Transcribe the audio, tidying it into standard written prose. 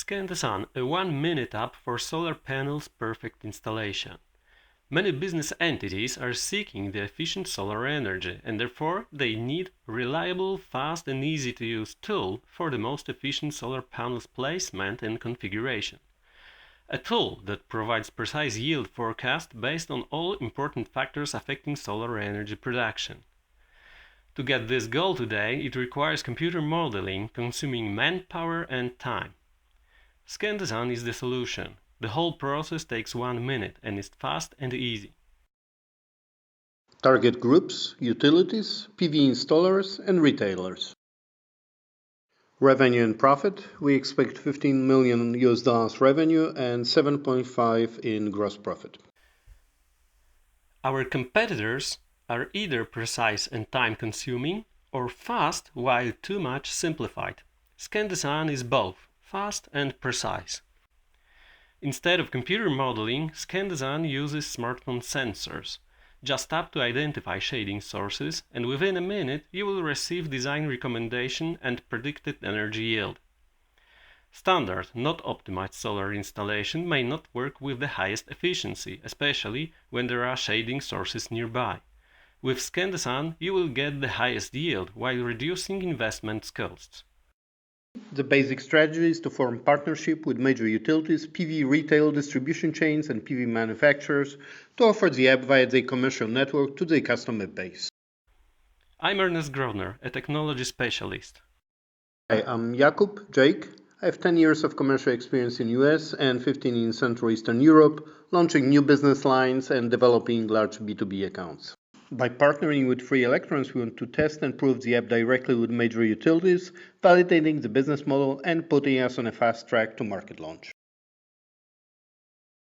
ScanTheSun, a 1-minute app for solar panels perfect installation. Many business entities are seeking the efficient solar energy, and therefore they need a reliable, fast and easy-to-use tool for the most efficient solar panels placement and configuration. A tool that provides precise yield forecast based on all important factors affecting solar energy production. To get this goal today, it requires computer modeling consuming manpower and time. ScanTheSun is the solution. The whole process takes 1 minute and is fast and easy. Target groups, utilities, PV installers and retailers. Revenue and profit, we expect $15 million revenue and 7.5 in gross profit. Our competitors are either precise and time-consuming or fast while too much simplified. ScanTheSun is both fast and precise. Instead of computer modeling, ScanTheSun uses smartphone sensors. Just tap to identify shading sources, and within a minute you will receive design recommendation and predicted energy yield. Standard, not optimized solar installation may not work with the highest efficiency, especially when there are shading sources nearby. With ScanTheSun, you will get the highest yield while reducing investment costs. The basic strategy is to form partnership with major utilities, PV retail distribution chains and PV manufacturers to offer the app via their commercial network to their customer base. I'm Ernest Grodner, a technology specialist. Hi, I'm Jakub Jake. I have 10 years of commercial experience in US and 15 in Central Eastern Europe, launching new business lines and developing large B2B accounts. By partnering with Free Electrons, we want to test and prove the app directly with major utilities, validating the business model and putting us on a fast track to market launch.